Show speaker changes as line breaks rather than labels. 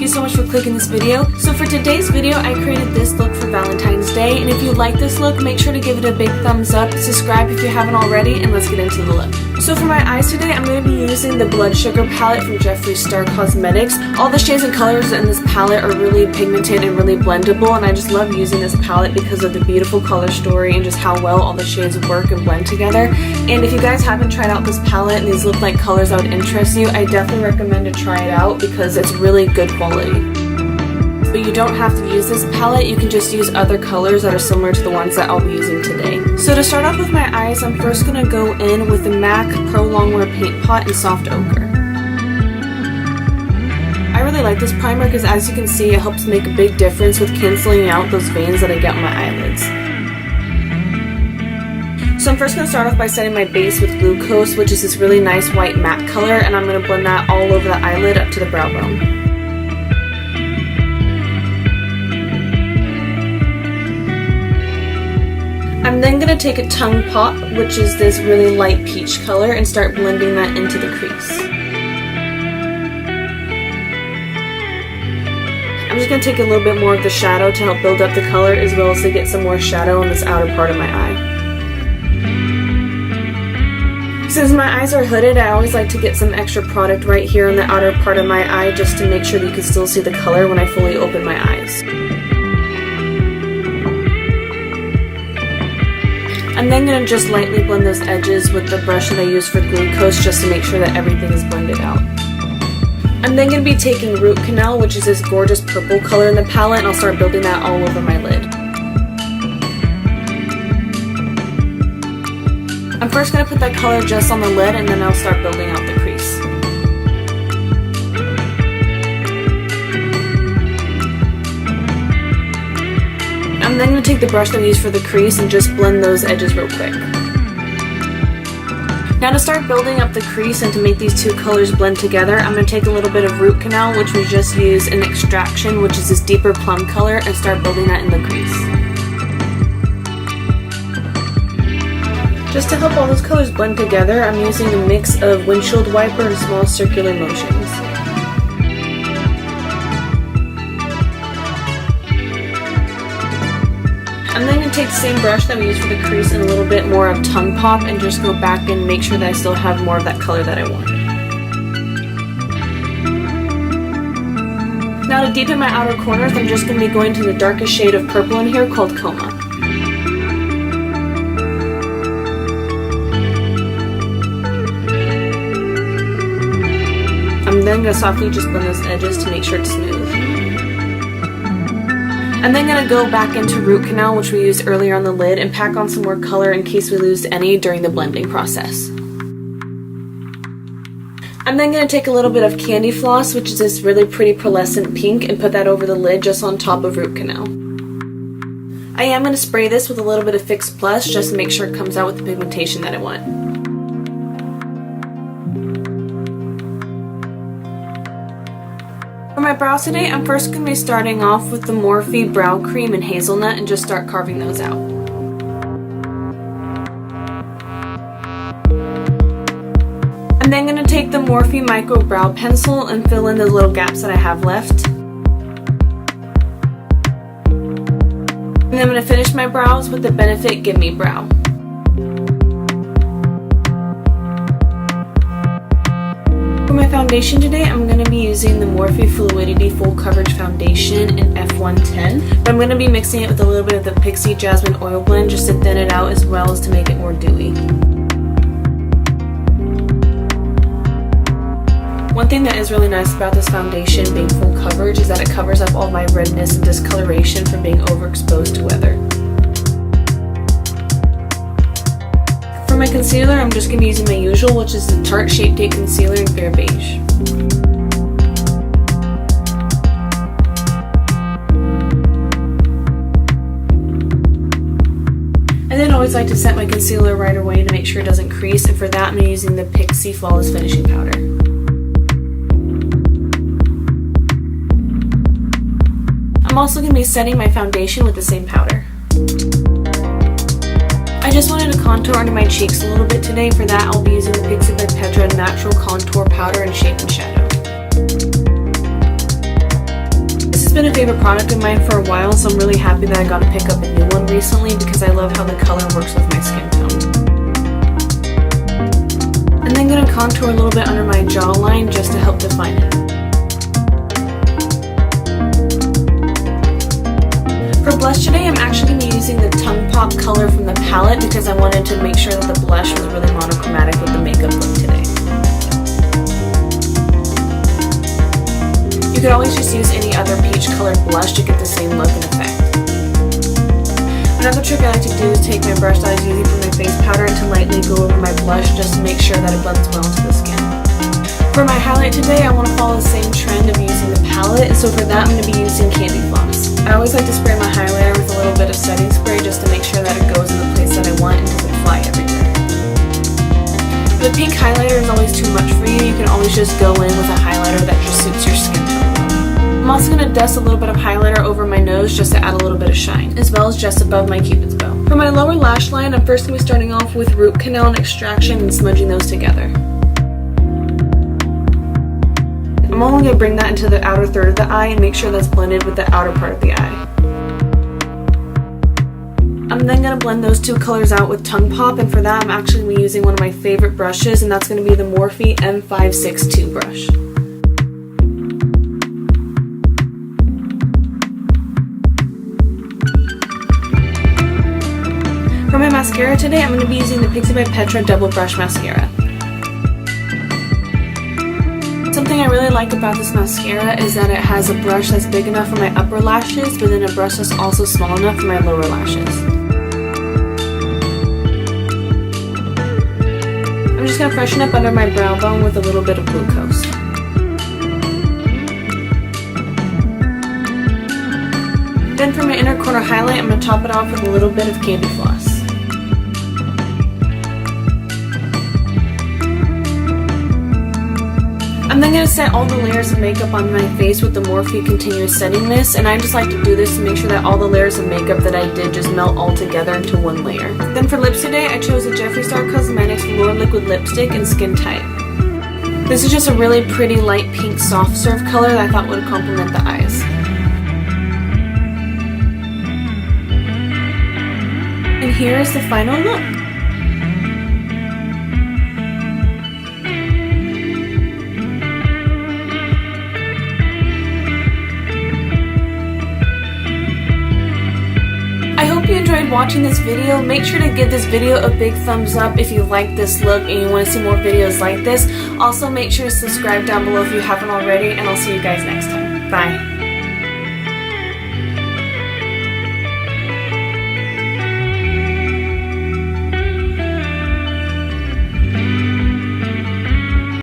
you so much for clicking this video. So for today's video, I created this look for Valentine's Day, and if you like this look, make sure to give it a big thumbs up, subscribe if you haven't already, and let's get into the look. So for my eyes today, I'm going to be using the Blood Sugar palette from Jeffree Star Cosmetics. All the shades and colors in this palette are really pigmented and really blendable, and I just love using this palette because of the beautiful color story and just how well all the shades work and blend together. And if you guys haven't tried out this palette and these look like colors that would interest you, I definitely recommend to try it out because it's really good quality. But you don't have to use this palette, you can just use other colors that are similar to the ones that I'll be using today. So to start off with my eyes, I'm first going to go in with the MAC Pro Longwear Paint Pot in Soft Ochre. I really like this primer because, as you can see, it helps make a big difference with canceling out those veins that I get on my eyelids. So I'm first going to start off by setting my base with Glucose, which is this really nice white matte color, and I'm going to blend that all over the eyelid up to the brow bone. I'm then going to take a Tongue Pop, which is this really light peach color, and start blending that into the crease. I'm just going to take a little bit more of the shadow to help build up the color, as well as to get some more shadow on this outer part of my eye. Since my eyes are hooded, I always like to get some extra product right here on the outer part of my eye just to make sure that you can still see the color when I fully open my eyes. I'm then going to just lightly blend those edges with the brush that I use for Glucose just to make sure that everything is blended out. I'm then going to be taking Root Canal, which is this gorgeous purple color in the palette, and I'll start building that all over my lid. I'm first going to put that color just on the lid, and then I'll start building out the crease. I'm then going to take the brush that we used for the crease and just blend those edges real quick. Now to start building up the crease and to make these two colors blend together, I'm going to take a little bit of Root Canal, which we just used in Extraction, which is this deeper plum color, and start building that in the crease. Just to help all those colors blend together, I'm using a mix of windshield wiper and small circular motions. I'm then going to take the same brush that we used for the crease and a little bit more of Tongue Pop and just go back and make sure that I still have more of that color that I want. Now to deepen my outer corners, I'm just going to be going to the darkest shade of purple in here called Coma. I'm then going to softly just blend those edges to make sure it's smooth. I'm then going to go back into Root Canal, which we used earlier on the lid, and pack on some more color in case we lose any during the blending process. I'm then going to take a little bit of Candy Floss, which is this really pretty pearlescent pink, and put that over the lid just on top of Root Canal. I am going to spray this with a little bit of Fix Plus just to make sure it comes out with the pigmentation that I want. For my brows today, I'm first going to be starting off with the Morphe Brow Cream and Hazelnut and just start carving those out. I'm then going to take the Morphe Micro Brow Pencil and fill in the little gaps that I have left. And then I'm going to finish my brows with the Benefit Give Me Brow. For my foundation today, I'm going to be using the Morphe Fluidity Full Coverage Foundation in F110, but I'm going to be mixing it with a little bit of the Pixie Jasmine Oil Blend just to thin it out as well as to make it more dewy. One thing that is really nice about this foundation being full coverage is that it covers up all my redness and discoloration from being overexposed to weather. For my concealer, I'm just going to be using my usual, which is the Tarte Shape Tape Concealer in Fair Beige. I then always like to set my concealer right away to make sure it doesn't crease, and for that I'm using the Pixie Flawless Finishing Powder. I'm also going to be setting my foundation with the same powder. I just wanted to contour under my cheeks a little bit today. For that, I'll be using the Pixie by Petra Natural Contour Powder in Shape and Shadow. been a favorite product of mine for a while, so I'm really happy that I got to pick up a new one recently because I love how the color works with my skin tone. And then I'm going to contour a little bit under my jawline just to help define it. For blush today, I'm actually going to be using the Tongue Pop color from the palette because I wanted to make sure that the blush was really monochromatic with the makeup look today. You could always just use any other peach colored blush to get the same look and effect. Another trick I like to do is take my brush that I was using for my face powder and to lightly go over my blush just to make sure that it blends well into the skin. For my highlight today, I want to follow the same trend of using the palette, so for that I'm going to be using candy floss. I always like to spray my highlighter with a little bit of setting spray just to make sure that it goes in the place that I want and doesn't fly everywhere. If the pink highlighter is always too much for you, you can always just go in with a highlighter that just suits your skin tone. I'm also going to dust a little bit of highlighter over my nose just to add a little bit of shine, as well as just above my cupid's bow. For my lower lash line, I'm first going to be starting off with root canal and extraction and smudging those together. I'm only going to bring that into the outer third of the eye and make sure that's blended with the outer part of the eye. I'm then going to blend those two colors out with Tongue Pop, and for that I'm actually going to be using one of my favorite brushes, and that's going to be the Morphe M562 brush. For my mascara today, I'm going to be using the Pixie by Petra Double Brush Mascara. Something I really like about this mascara is that it has a brush that's big enough for my upper lashes, but then a brush that's also small enough for my lower lashes. I'm just going to freshen up under my brow bone with a little bit of glucose. Then for my inner corner highlight, I'm going to top it off with a little bit of candy floss. I'm then going to set all the layers of makeup on my face with the Morphe Continuous Setting Mist, and I just like to do this to make sure that all the layers of makeup that I did just melt all together into one layer. Then for lips today, I chose the Jeffree Star Cosmetics Velour Liquid Lipstick in Skin Tight. This is just a really pretty light pink soft serve color that I thought would complement the eyes. And here is the final look. I hope you enjoyed watching this video. Make sure to give this video a big thumbs up if you like this look and you want to see more videos like this. Also, make sure to subscribe down below if you haven't already, and I'll see you guys next time. Bye.